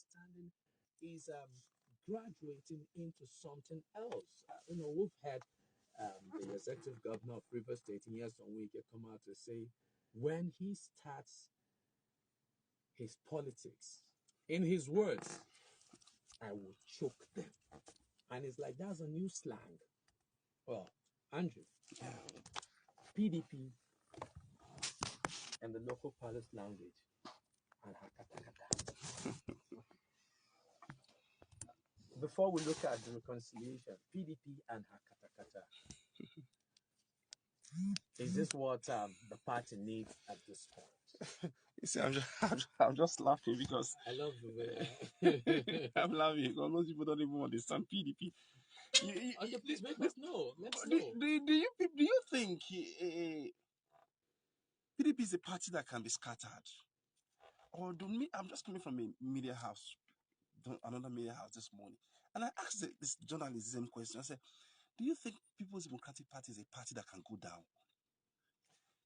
understanding is graduating into something else. We've had the executive governor of Rivers State, Nyesom Wike, come out to say when he starts his politics, in his words, I will choke them. And it's like, that's a new slang. Well, Andrew, PDP and the local palace language and hakatakata. Before we look at the reconciliation, PDP and hakatakata. Is this what the party needs at this point? You see, I'm just laughing because I love the way I'm laughing because most people don't even understand PDP. okay, please make us know. Let's Do, know. do you think PDP is a party that can be scattered? Or do me? I'm just coming from a media house, another media house this morning, and I asked this journalist the same question. I said, "Do you think People's Democratic Party is a party that can go down?"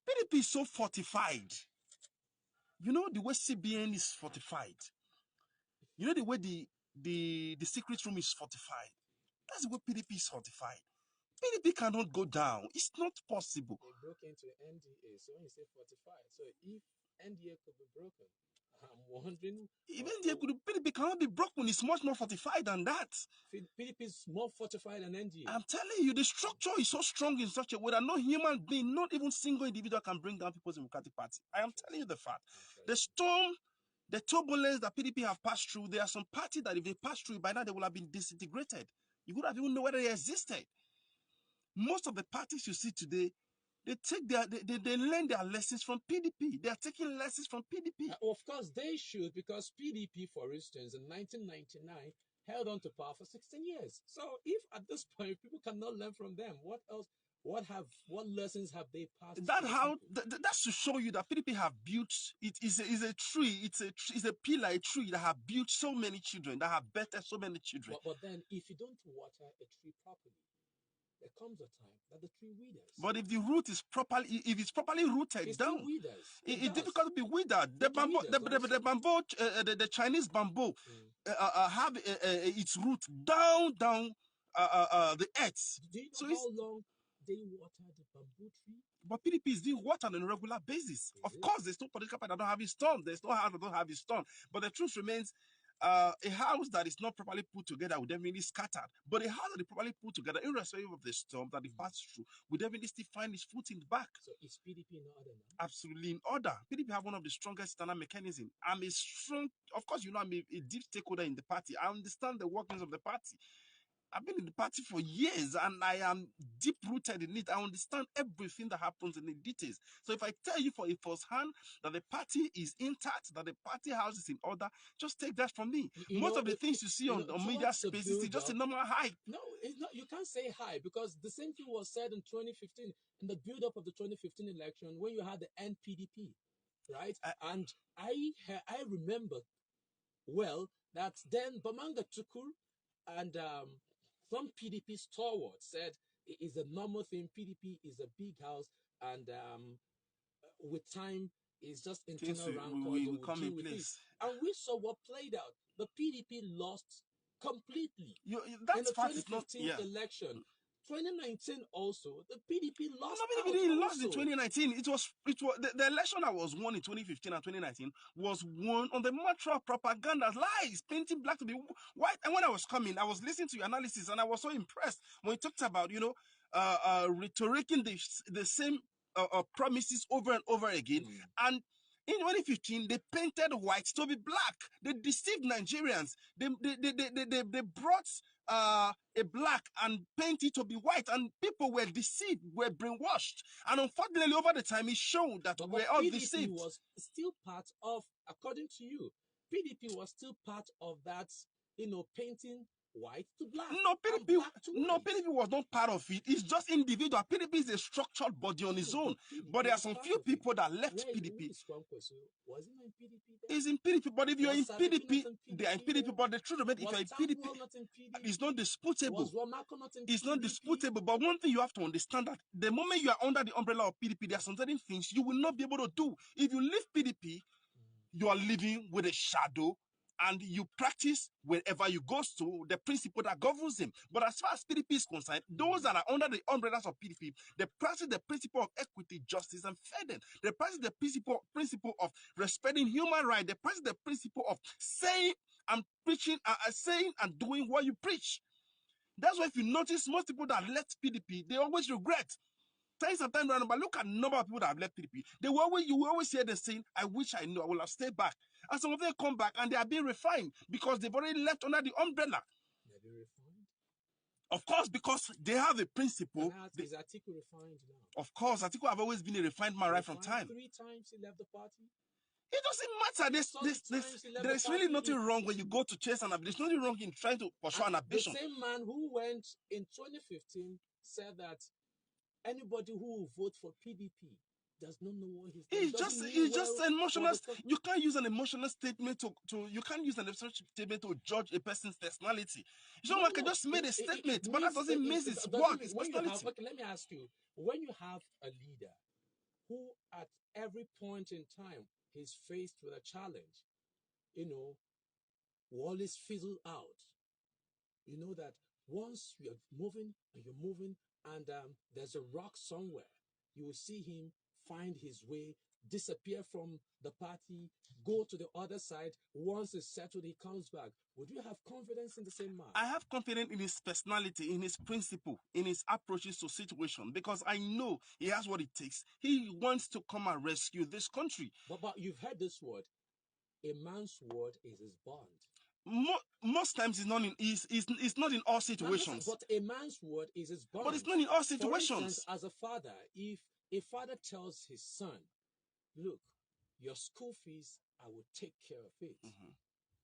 PDP is so fortified. You know the way CBN is fortified. You know the way the secret room is fortified. That's the way PDP is fortified. PDP cannot go down. It's not possible. They broke into NDA. So when you say 45, so if NDA could be broken, I'm wondering. Even PDP cannot be broken. It's much more fortified than that. PDP is more fortified than NDA. I'm telling you, the structure is so strong in such a way that no human being, not even single individual, can bring down People's Democratic Party. I am telling you the fact. The storm, the turbulence that PDP have passed through, there are some parties that if they pass through, by now they will have been disintegrated. You would have even known whether they existed. Most of the parties you see today, they learn their lessons from PDP. They are taking lessons from PDP. Of course, they should, because PDP, for instance, in 1999, held on to power for 16 years. So if at this point people cannot learn from them, what else? What lessons have they passed? That's to show you that PDP have built. It is a tree. It's a pillar, a tree that have built so many children, that have bettered so many children. But then, if you don't water a tree properly, there comes a time that the tree withers. But if the root is properly, if it's properly rooted it down, it's difficult to be withered. The bamboo, the Chinese bamboo, have its root down the earth. Do you know how long they water the bamboo tree? But PDP is being watered on a regular basis. Of course, there's no political party that don't have its storm. There's no house that don't have its storm. But the truth remains, a house that is not properly put together will definitely scattered. But a house that is properly put together, irrespective of the storm that it passes through, will definitely still find its foot in the back. So is PDP in order now? Absolutely in order. PDP have one of the strongest standard mechanisms. Of course, I'm a deep stakeholder in the party. I understand the workings of the party. I've been in the party for years and I am deep rooted in it. I understand everything that happens in the details. So if I tell you for a first hand that the party is intact, that the party house is in order, just take that from me. Most of the things you see on media spaces is just a normal hype. No, it's not. You can't say hype because the same thing was said in 2015 in the build-up of the 2015 election when you had the NPDP, right? And I remember well that then Bamanga Tukur and some PDP stalwarts said it is a normal thing. PDP is a big house, and with time, it's just internal rancor. Will come in place. And we saw what played out. The PDP lost completely in the 2015 election. 2019 also, the PDP lost. No, PDP lost in 2019. It was the election that was won in 2015 and 2019 was won on the mantra of propaganda, lies, painting black to be white. And when I was coming, I was listening to your analysis, and I was so impressed when you talked about rhetoricing the same promises over and over again. And in 2015, they painted white to be black. They deceived Nigerians. They brought a black and painted to be white, and people were deceived, were brainwashed. And unfortunately, over the time, it showed that we're all deceived. PDP was still part of, according to you, PDP was still part of that, painting white to black. PDP was not part of it. It's just individual. PDP is a structured body on its own. But there are some few people that left PDP. Was it in PDP? It's in PDP, but if you're in PDP, they are in PDP. But the truth of it, if you're in PDP, it's not disputable. It's not disputable. But one thing you have to understand that the moment you are under the umbrella of PDP, there are some certain things you will not be able to do. If you leave PDP, you are living with a shadow and you practice wherever you go to the principle that governs him. But as far as PDP is concerned, those that are under the umbrellas of PDP, they practice the principle of equity, justice, and fairness. They practice the principle of respecting human rights. They practice the principle of saying and preaching, saying and doing what you preach. That's why if you notice, most people that left PDP, they always regret. Time sometimes, but look at the number of people that have left PDP. You will always hear them saying, I wish I knew, I would have stayed back. And some of them come back and they are being refined because they've already left under the umbrella. They're being refined? Of course, because they have a principle. Is Atiku refined now? Of course, Atiku have always been a refined man right from time. 3 times he left the party? It doesn't matter. There's really nothing wrong when you go to chase an ambition. There's nothing wrong in trying to pursue an ambition. The same man who went in 2015 said that anybody who will vote for PDP does not know what he's doing. It's just emotional. You can't use an emotional statement you can't use an emotional statement to judge a person's personality. Someone can just make a statement, but that doesn't mean it's work, it's personality. Okay, let me ask you, when you have a leader who at every point in time he's faced with a challenge, will always fizzle out. You know that once you're moving and there's a rock somewhere, you will see him find his way, disappear from the party, go to the other side. Once it's settled, he comes back. Would you have confidence in the same man? I have confidence in his personality, in his principle, in his approaches to situation, because I know he has what it takes. He wants to come and rescue this country. But you've heard this word. A man's word is his bond. Most times it's not in all situations. But a man's word is his bond. But it's not in all situations. For instance, as a father, if a father tells his son, look, your school fees, I will take care of it.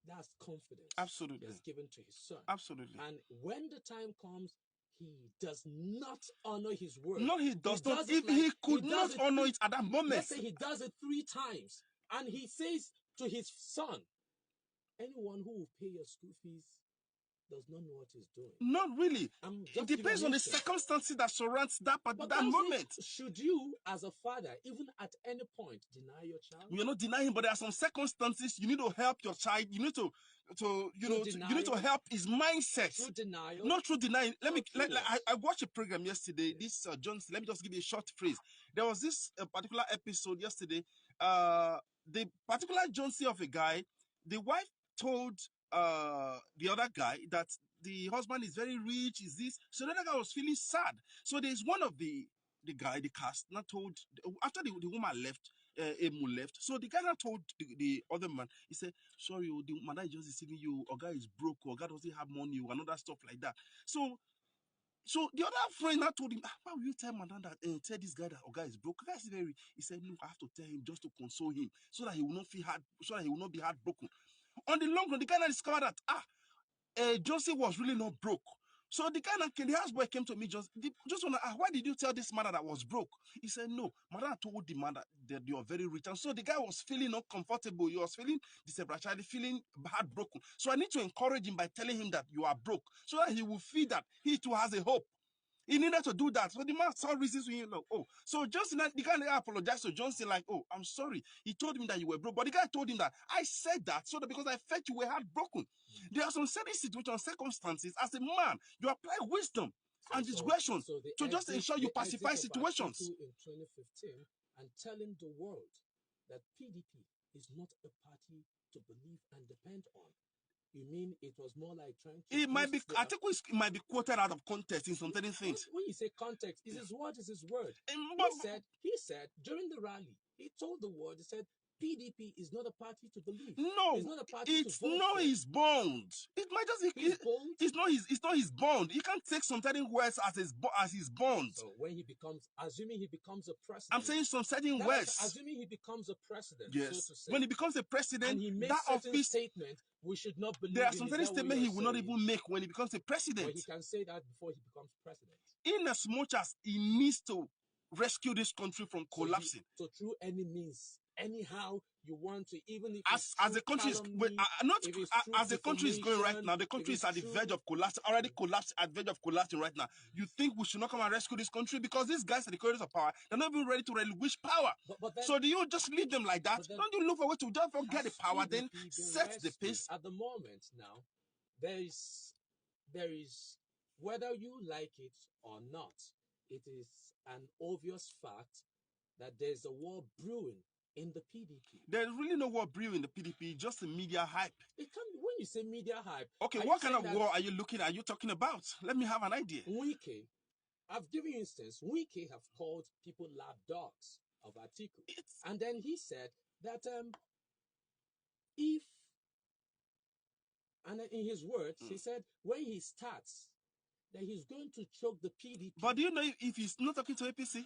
That's confidence. Absolutely. That's given to his son. Absolutely. And when the time comes, he does not honor his word. No, he does not. If he could not honor it at that moment. Let's say he does it 3 times. And he says to his son, anyone who will pay your school fees does not know what he's doing. Not really. It depends on the circumstances that surrounds that moment. Should you, as a father, even at any point, deny your child? We are not denying, but there are some circumstances you need to help your child. You need to help his mindset. Through denial. Not through denying. I watched a program yesterday. This Johnson. Let me just give you a short phrase. There was this particular episode yesterday. The particular Johnson of a guy, the wife told the other guy that the husband is very rich, is this. So the other guy was feeling sad. So there's one of the cast, not told, after the woman left, Emu left. So the guy now told the other man, he said, sorry, the man is just deceiving you, or guy is broke, or guy doesn't have money, or another stuff like that. So the other friend now told him, why will you tell Madam that tell this guy that Oga is broke? Guy is very. He said, no, I have to tell him just to console him so that he will not feel hard, so that he will not be heartbroken. On the long run, the guy now discovered that Josie was really not broke. So the guy now the houseboy came to me just want to why did you tell this mother that was broke? He said, no, mother told the mother that you are very rich. And so the guy was feeling uncomfortable. He was feeling disenfranchised, feeling heartbroken. So I need to encourage him by telling him that you are broke so that he will feel that he too has a hope. He needed to do that. So the man saw reasons to him, like, so Johnson, the guy apologized to Johnson, like, I'm sorry. He told him that you were broke. But the guy told him that I said that so that because I felt you were heartbroken. There are some certain situations, circumstances, as a man, you apply wisdom and discretion to just ensure you pacify situations. In 2015 and telling the world that PDP is not a party to believe and depend on. You mean it was more like trying to... It might be, I think it might be quoted out of context in some certain things. When you say context, is his word, is his word. He said during the rally, he told the world, he said, PDP is not a party to believe. No, it's not a party to vote not for. his bond. It might just be it's not his bond. He can't take some certain words as his bond. So when he becomes, assuming he becomes a president, I'm saying some certain words. Assuming he becomes a president, yes. So to say, when he becomes a president, and he makes certain statement, we should not believe. There are some certain statements he will not even make when he becomes a president. But he can say that before he becomes president. In as much as he needs to rescue this country from collapsing. So through any means, anyhow, you want to, even if as the country is not if it's as the country is going right now, the country is at the verge of collapsing, already collapsed, at the verge of collapsing right now. You think we should not come and rescue this country because these guys are the corridors of power? They're not even ready to relinquish power. But then, so do you just leave them like that? Don't you look for a way to just get the power, then set the pace? At the moment now, there is whether you like it or not, it is an obvious fact that there's a war brewing in the PDP. There's really no war brewing in the PDP, just a media hype. It can when you say media hype. Okay, what kind of war are you talking about? Let me have an idea. Wike, I've given you instance. Wike have called people lapdogs of Atiku. And then he said that if, and in his words, he said when he starts, that he's going to choke the PDP. But do you know if he's not talking to APC?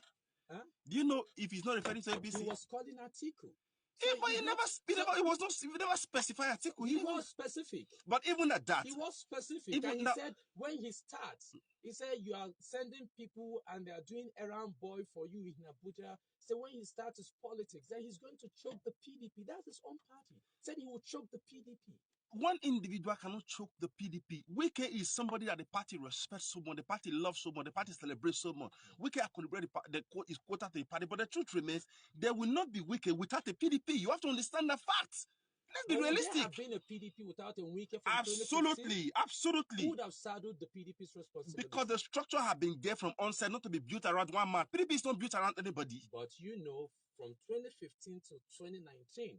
Huh? Do you know if he's not referring to APC? He was calling Atiku. So but he never specified Atiku. He was specific. But even at that, he was specific. And he said when he starts, he said you are sending people and they are doing errand boy for you in Abuja. So when he starts his politics, then he's going to choke the PDP. That's his own party. Said he will choke the PDP. One individual cannot choke the PDP. Wike is somebody that the party respects so much, the party loves so much, the party celebrates so much. Wike is quota to the party, but the truth remains, there will not be Wike without the PDP. You have to understand the facts. Let's be realistic. There have been a PDP without a Wike from absolutely. Who would have saddled the PDP's responsibility? Because the structure have been there from onset, not to be built around one man. PDP is not built around anybody. But you know, from 2015 to 2019,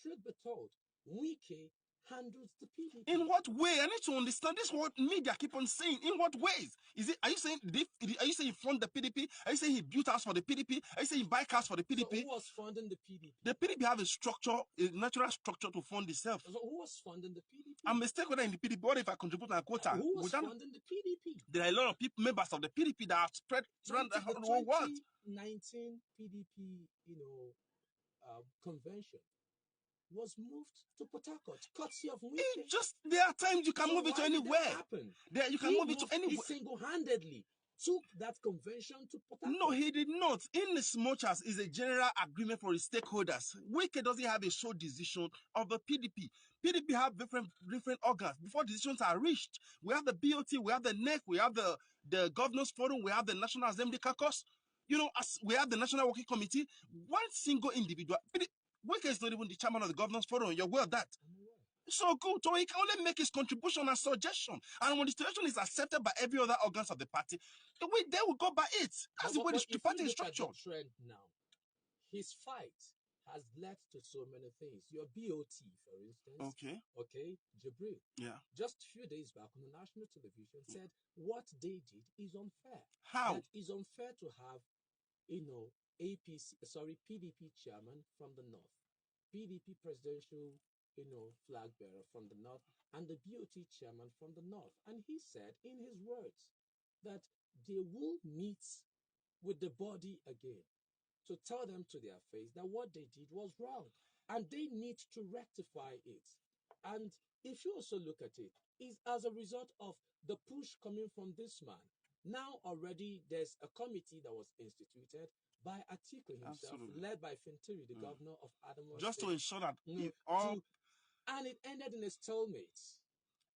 truth be told, Wike handles the PDP. In what way? I need to understand this. What media keep on saying. In what ways? Are you saying he fund the PDP? Are you saying he built house for the PDP? Are you saying he buy cars for the PDP? So who was funding the PDP? The PDP have a structure, a natural structure to fund itself. So who was funding the PDP? I'm a stakeholder in the PDP. What if I contribute a quota? Who was funding the PDP? There are a lot of people, members of the PDP that are spread around the whole world. 2019 PDP, convention was moved to Port Harcourt, courtesy of Wike. There are times you can move it to anywhere. You can move it to anywhere. He single-handedly took that convention to Port Harcourt. No, he did not. In as much as is a general agreement for his stakeholders, Wike doesn't have a sole decision of the PDP. PDP have different organs before decisions are reached. We have the BOT, we have the NEC, we have the Governors Forum, we have the National Assembly Caucus. As we have the National Working Committee. One single individual. Wike is not even the chairman of the Governors Forum. You're aware of that. So good. So he can only make his contribution and suggestion. And when the situation is accepted by every other organs of the party, they will go by it. That's the way the party is structured. Trend now, his fight has led to so many things. Your BOT, for instance. Okay, Jibril. Yeah. Just a few days back on the national television said what they did is unfair. How? That is unfair to have, PDP chairman from the north, PDP presidential, flag bearer from the north, and the BOT chairman from the north. And he said in his words that they will meet with the body again to tell them to their face that what they did was wrong and they need to rectify it. And if you also look at it, is as a result of the push coming from this man. Now already there's a committee that was instituted by Atiku himself, led by Fintiri, the governor of Adamawa Just State, to ensure that and it ended in a stalemate.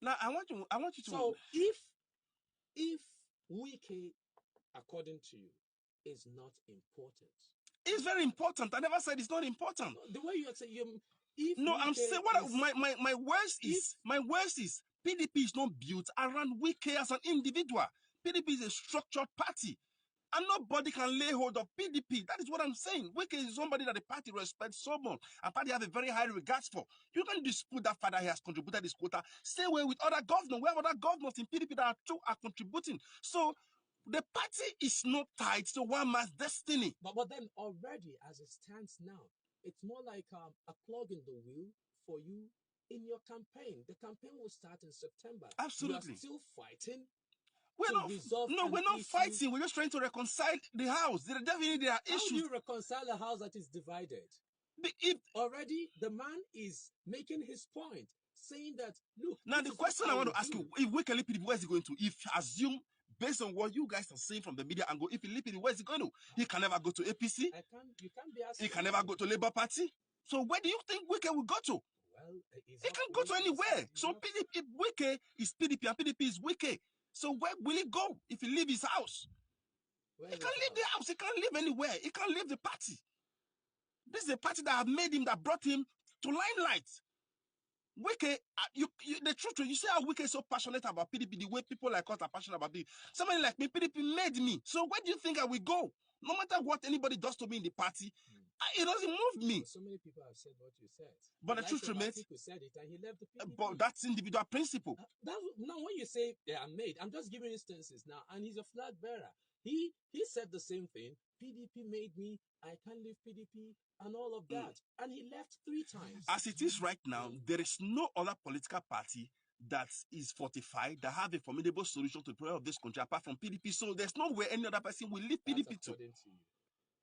Now I want you to. So if Wike, according to you, is not important, it's very important. I never said it's not important. The way you say I'm saying my worst is PDP is not built around Wike as an individual. PDP is a structured party. And nobody can lay hold of PDP. That is what I'm saying. Wike is somebody that the party respects so much. And party have a very high regards for. You can dispute that father he has contributed his quota. Stay away with other governors. We have other governors in PDP that are contributing. So the party is not tied to one man's destiny. But then already, as it stands now, it's more like a plug in the wheel for you in your campaign. The campaign will start in September. Absolutely. You are still fighting. We're not fighting. We're just trying to reconcile the house. There are issues. How do you reconcile a house that is divided? Already, the man is making his point, saying that, look. Now, the question I want to ask you, if Wike leave PDP, where is he going to? If assume, based on what you guys are saying from the media angle, if he leave PDP, where is he going to? He can never go to APC. You can't be asking. He can never go to Labour Party. So where do you think Wike will go to? Well, He can go to anywhere. So PDP, Wike is PDP and PDP is Wike. So where will he go if he leave his house? He can leave the house. He can't live anywhere. He can't leave the party. This is a party that have made him, that brought him to limelight. Wike, the truth, you see how Wike is so passionate about PDP, the way people like us are passionate about PDP. Somebody like me, PDP made me. So where do you think I will go? No matter what anybody does to me in the party, it doesn't move me. So many people have said what you said. But the truth remains, said it and he left the PDP. But that's individual principle. Now, when you say they are made, I'm just giving instances now, and he's a flag bearer. He said the same thing. PDP made me. I can't leave PDP and all of that. And he left 3 times. As it is right now, there is no other political party that is fortified, that have a formidable solution to the problem of this country apart from PDP. So there's no way any other person will leave PDP to.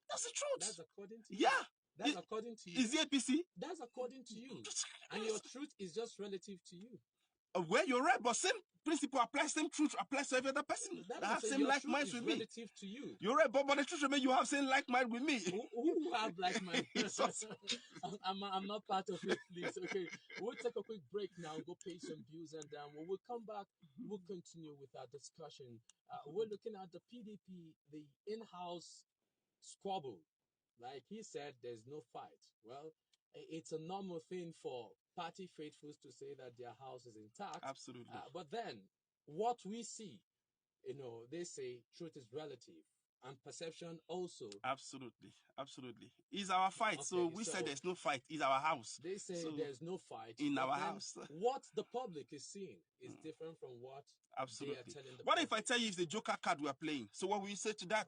That's the truth. That's according to you. Yeah. That's according to you. Is the APC? That's according to you. And your truth is just relative to you. Well, you're right, but same principle applies, same truth applies to every other person that have same like minds with me. Relative to you. You're right, but the truth remains, you have same like mind with me. Who have like mind? I'm not part of it, please. Okay, we'll take a quick break now, go pay some bills, and when we come back, we'll continue with our discussion. We're looking at the PDP, the in-house squabble. Like he said, there's no fight. Well, it's a normal thing for party faithfuls to say that their house is intact. Absolutely. But then, what we see, they say truth is relative and perception also. Absolutely. It's our fight. Okay, so we said there's no fight. It's our house. They say there's no fight in our house. What the public is seeing is different from what Absolutely. they are telling the What public. if I tell you it's the Joker card we're playing? So what will you say to that?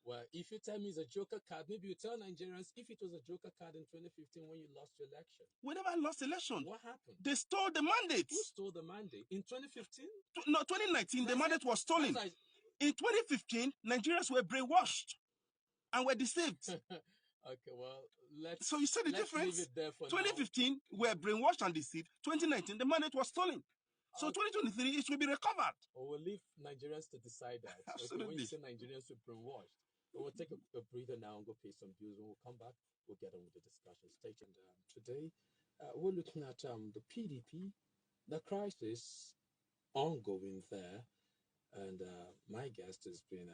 Well, if you tell me it's a Joker card, maybe you tell Nigerians if it was a Joker card in 2015 when you lost your election. We never lost election. What happened? They stole the mandate. Who stole the mandate? In 2015? No, 2019, the mandate was stolen. In 2015, Nigerians were brainwashed and were deceived. Okay, well, so you see the difference? Leave it there for 2015, now. we were brainwashed and deceived. 2019, the mandate was stolen. So 2023, it will be recovered. We'll leave Nigerians to decide that. Absolutely. Okay, when you say Nigerians were brainwashed, we'll take a breather now and go pay some bills. When we'll come back, we'll get on with the discussion. Stay tuned. Today, we're looking at the PDP, the crisis ongoing there. And my guest has been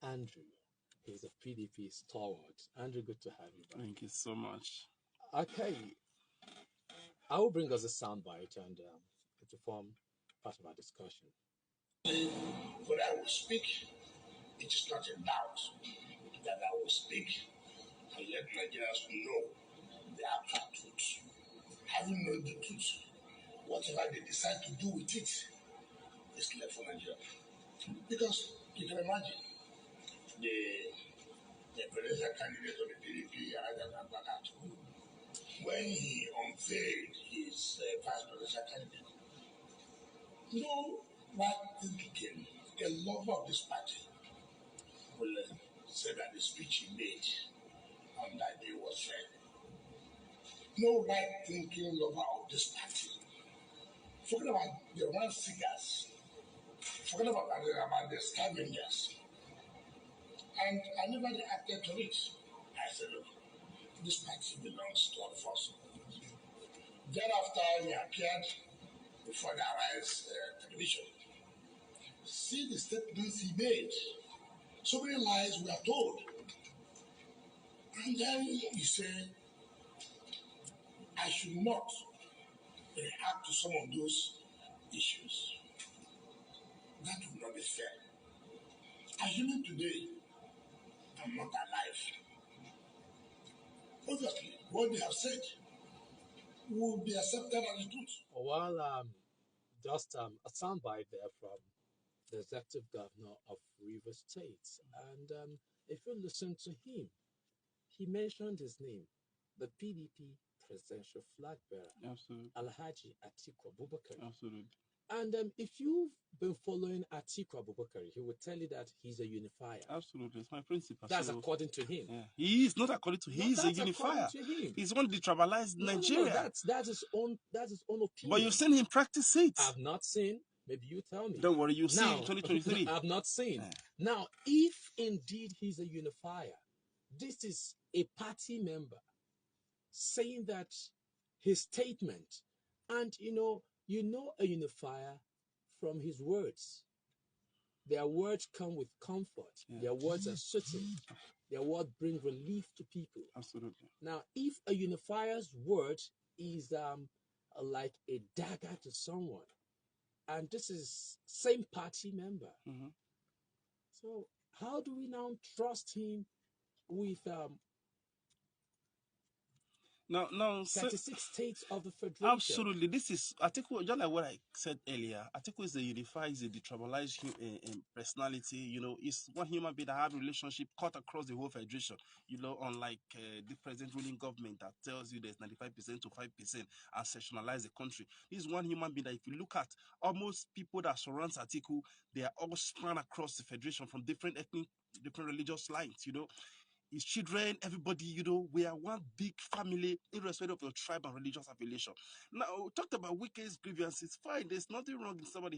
Andrew. He's a PDP stalwart. Andrew, good to have you back. Thank you so much. Okay. I will bring us a soundbite and to form part of our discussion. When I will speak, it is not a doubt that I will speak and let Nigerians know the actual truth. Having known the truth, whatever they decide to do with it is left for Nigeria. Because you can imagine the presidential candidate of the PDP, when he unveiled his vice presidential candidate, no right thinking, a lover of this party will say that the speech he made on that day was fair. No right thinking lover of this party, forget about the run seekers, forget about the scavengers. And I never reacted to it. I said, look, this party belongs to all of us. Thereafter, he appeared before the Arise television. See the statements he made. So many lies we are told. And then he said, I should not react to some of those issues. That would not be fair. Assuming today I'm not alive, obviously what they have said will be accepted as the truth. Well, just a soundbite there from the executive governor of Rivers State. And if you listen to him, he mentioned his name, the PDP presidential flag bearer, Absolutely. Alhaji Atiku Abubakar. Absolutely. And if you've been following Atiku Abubakar, he will tell you that he's a unifier. Absolutely. It's my principle. That's according to him. Yeah. He is not according to him. He's a unifier. He's one detribalized Nigeria. No, that's his own opinion. But you've seen him practice it. I've not seen. Maybe you tell me. Don't worry, you'll see in 2023. I've not seen. Now, if indeed he's a unifier, this is a party member saying that his statement, and a unifier from his words. Their words come with comfort. Yeah. Their words are soothing. Their words bring relief to people. Absolutely. Now, if a unifier's word is like a dagger to someone, and this is same party member, Mhm. so how do we now trust him with Now, 36 states of the federation? absolutely. This is Atiku, just like what I said earlier. Atiku is a unified, is a detribalized personality. It's one human being that have relationship cut across the whole federation. Unlike the present ruling government that tells you there's 95% to 5% and sectionalize the country. This is one human being that if you look at almost people that surround Atiku, they are all spread across the federation from different ethnic, different religious lines. His children, everybody, we are one big family, irrespective of your tribe and religious affiliation. Now, we talked about Wike's grievances. Fine, there's nothing wrong in somebody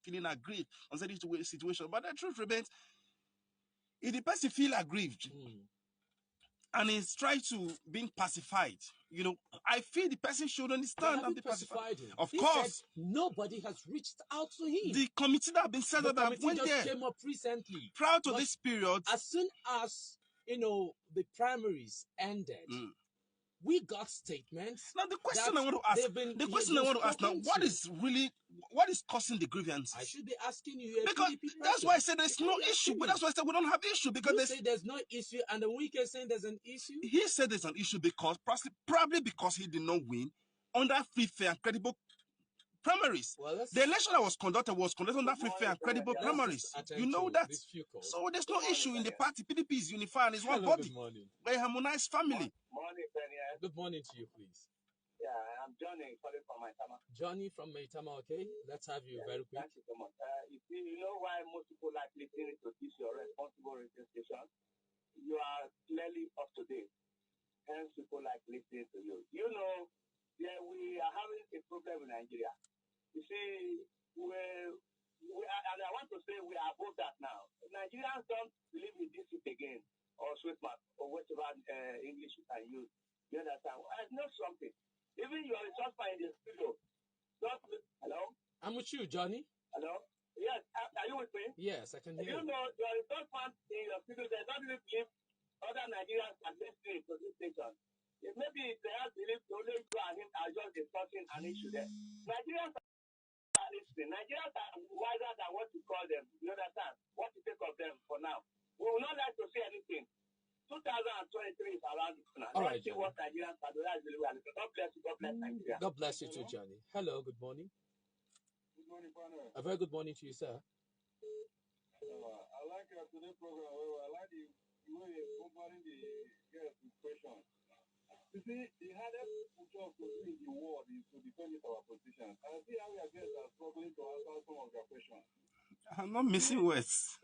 feeling aggrieved on certain situation. But the truth remains, if the person feel aggrieved and is trying to being pacified, I feel the person should understand and be pacified. him? Of He course, said nobody has reached out to him. the committee that have been set The up that committee went just there came up recently. prior to But this period. as soon as the primaries ended, we got statements. Now the question that I want to ask, now, spoken what is causing the grievances? I should be asking you, because that's why I said there's no issue. But that's why I said we don't have issue because you say there's no issue, and the Wike is saying there's an issue. He said there's an issue because probably because he did not win under free, fair, and credible primaries. Well, the election that was conducted under free, fair, and credible primaries. You know that. So there's no issue in the party. PDP is unified and is one body. Good morning. We're a harmonized family. Good morning to you, please. Yeah, I'm Johnny, calling from Maitama. Johnny from Maitama, okay? Let's have you very quick. Thank you so much. You know why most people like listening to this, your responsible radio station? You are clearly up to date. Hence, people like listening to you. We are having a problem in Nigeria. You see, and I want to say we are above that now. Nigerians don't believe in this again, or sweetmark, or whatever English you can use. You understand? I know something. Even your resource in the studio. Hello? I'm with you, Johnny. Hello? Yes, are you with me? Yes, I can hear you. You know, your resource in your studio, they don't really believe other Nigerians are listening to this station. Maybe they have believed only you and him are just discussing an issue there. Nigerians are listening. Nigerians are wiser than what you call them. You understand? What you think of them for now. We will not like to say anything. 2023 is around the corner. All right, see what Nigerians are doing. God bless you. God bless Nigeria. God bless you too, Johnny. Hello, good morning. Good morning, partner. A very good morning to you, sir. I like your today program. I like the way you're comparing the girls with questions. You see, the hardest job to do in the world is to defend our position. I see how your girls are struggling to answer some of their questions. I'm not missing words.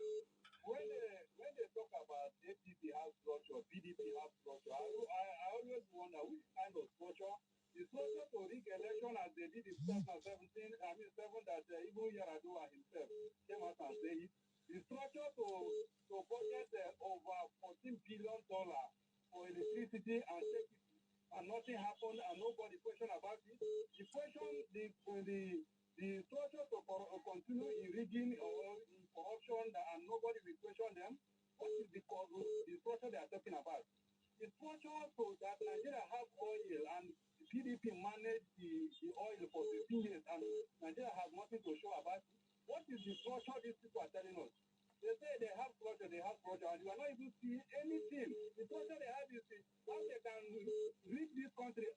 When they talk about APP has structure, PDP has structure, I always wonder which kind of structure. The structure to rig election as they did in 2017, that even Yaradua himself came out and said it. The structure to budget over $14 billion for electricity and take it, and nothing happened and nobody questioned about it. The structure to continue in rigging or in corruption and nobody will question them. What is the structure they are talking about? The structure so that Nigeria have oil and the PDP manage the oil for 15 years and Nigeria has nothing to show about it. What is the structure these people are telling us? They say they have structure, and you are not even seeing anything. The structure they have is how they can rig this country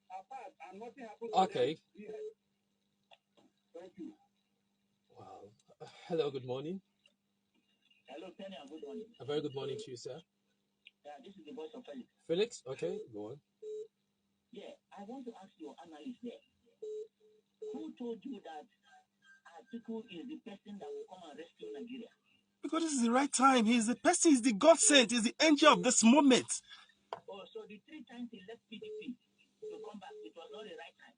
apart and nothing happens. Okay. Thank you. Wow. Hello, good morning. Hello, Penny, and good morning. A very good morning to you, sir. Yeah, this is the voice of Felix. Felix, okay, go on. Yeah, I want to ask your analyst there. Who told you that Atiku is the person that will come and rescue Nigeria? Because this is the right time. He's the person, he's the God sent, he's the angel of this moment. Oh, so the 3 times he left PDP to come back, it was not the right time.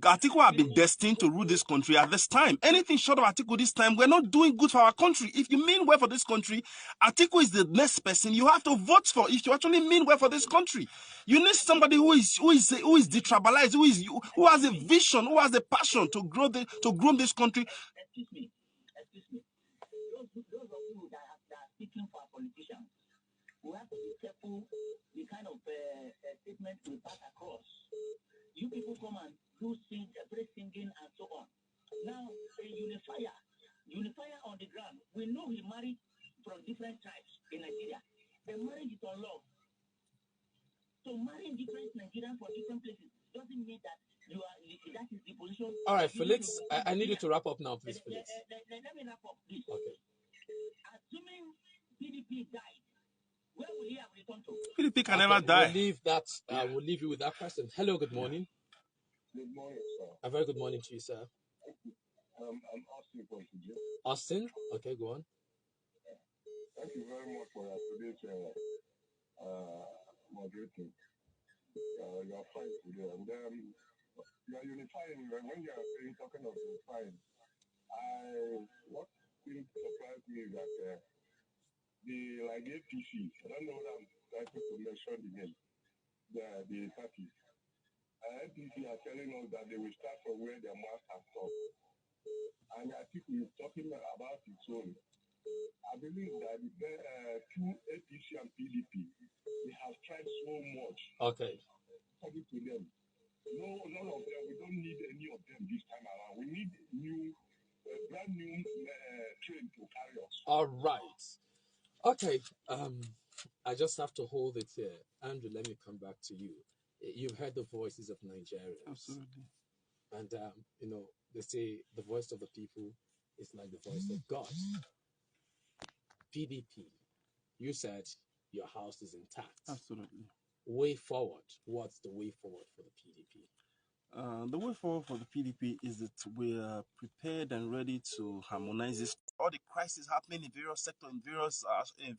Atiku have been destined to rule this country at this time. Anything short of Atiku this time, we're not doing good for our country. If you mean well for this country, Atiku is the next person you have to vote for. If you actually mean well for this country, you need somebody who is detribalized, who has a vision, who has a passion to groom this country. Excuse me. Those of you that are speaking for politicians, we have to be careful the kind of statement we pass across. You people come and do great singing and so on. Now, a unifier on the ground, we know he married from different tribes in Nigeria. The marriage is on love. So marrying different Nigerians from different places doesn't mean that that is the position. All right, Felix, I need you to wrap up now, please, Felix. Let me wrap up, please. Okay. Assuming PDP died, where will he have returned to? PDP can never die. We'll leave you with that question. Hello, good morning. Good morning, sir. A very good morning to you, sir. I'm Austin from Fiji. Austin? Okay, go on. Thank you very much for today's moderating. You are fine today. And you are unifying. When you are talking of unifying, what thing surprised me is that the APC, I don't know what I'm trying to mention the name, the parties. APC are telling us that they will start from where their master stopped. And I think we're talking about its own. I believe that the two APC and PDP, they have tried so much. Okay. According to them, none of them. We don't need any of them this time around. We need brand new train to carry us. All right. Okay. I just have to hold it here. Andrew, let me come back to you. You've heard the voices of Nigerians. Absolutely. And, they say the voice of the people is like the voice of God. PDP, you said your house is intact. Absolutely. Way forward. What's the way forward for the PDP? The way forward for the PDP is that we are prepared and ready to harmonize this. All the crises happening in various sectors, in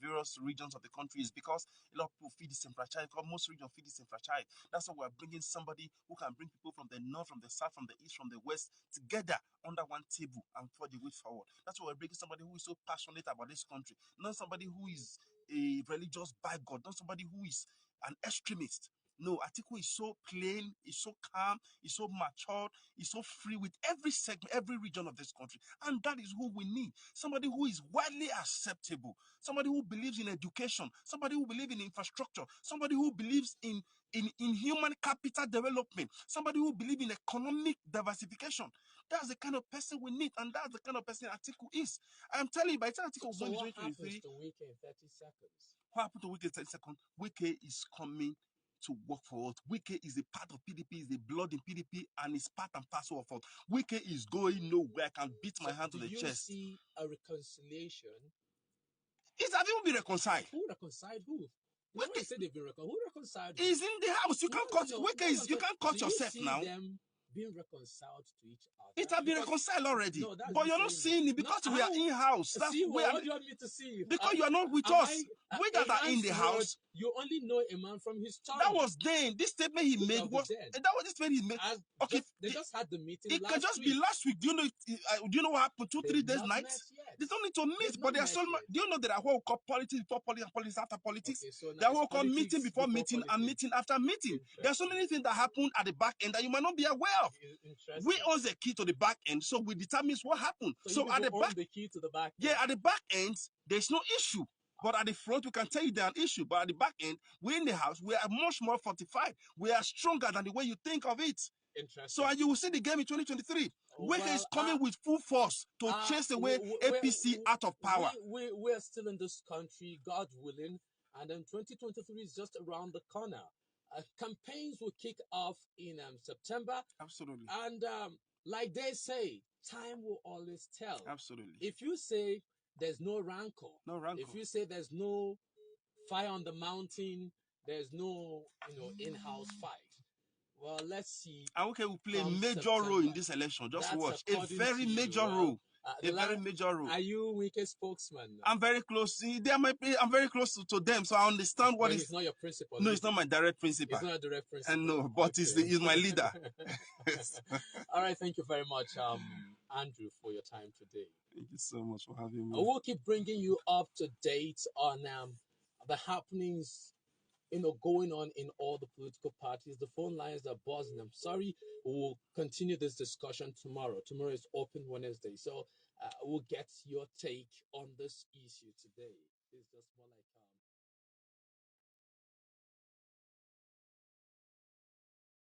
various regions of the country is because a lot of people feel disenfranchised. Because most regions feel disenfranchised. That's why we're bringing somebody who can bring people from the north, from the south, from the east, from the west together under one table and for the way forward. That's why we're bringing somebody who is so passionate about this country, not somebody who is a religious bigot, not somebody who is an extremist. No, Atiku is so plain, he's so calm, he's so matured, he's so free with every segment, every region of this country. And that is who we need. Somebody who is widely acceptable, somebody who believes in education, somebody who believes in infrastructure, somebody who believes in human capital development, somebody who believes in economic diversification. That's the kind of person we need, and that's the kind of person Atiku is. I'm telling you, by the time Atiku So won what in 2023, happens to Wike in 30 seconds? what happened to Wike in 30 seconds? Wike is coming to work for us. Wike is a part of PDP, is the blood in PDP, and is part and parcel of us. Wike is going nowhere. I can beat my hand to the chest. Do you see a reconciliation? Have even been reconciled? Who reconciled who? When you say they've been reconciled, who reconciled? He's in the house. You can't cut. Wike is. You can't cut yourself now. Them being reconciled to each other. It has been reconciled already. No, but you're not seeing it because we are in house. That's what do you want me to see? Because you are not with us. We that are in the house. You only know a man from his tongue. That was then. This statement he made was this statement he made. Okay, they just had the meeting. It can just be last week. Do you know what happened? 2-3 days nights. They don't need to meet, but there's so much. Do you know there are what we call politics before politics and politics after politics? Okay, so there are what we call meeting before meeting and meeting after meeting. There's so many things that happened at the back end that you might not be aware of. We own the key to the back end, so we determine what happened. So at the back, the key to the back end. Yeah, at the back end, there's no issue. But at the front, we can tell you there's an issue. But at the back end, we're in the house. We are much more fortified. We are stronger than the way you think of it. Interesting. So you will see the game in 2023. Wike is coming with full force to chase away APC out of power. We're still in this country, God willing. And then 2023 is just around the corner. Campaigns will kick off in September. Absolutely. And like they say, time will always tell. Absolutely. If you say there's no rancor, if you say there's no fire on the mountain, there's no in-house fight. Well, let's see. And Wike will play a major role in this election. Just watch. A very major role. a very major role. Are you Wike's spokesman? I'm very close. I'm very close to them, so I understand what But is. he's not your principal. No, it's not my direct principal. He's not a direct principal. And no, but he's my leader. All right, thank you very much, Andrew, for your time today. Thank you so much for having me. We'll keep bringing you up to date on the happenings, going on in all the political parties. The phone lines are buzzing. I'm sorry. We'll continue this discussion tomorrow. Tomorrow is open Wednesday, so we'll get your take on this issue today. It's just more like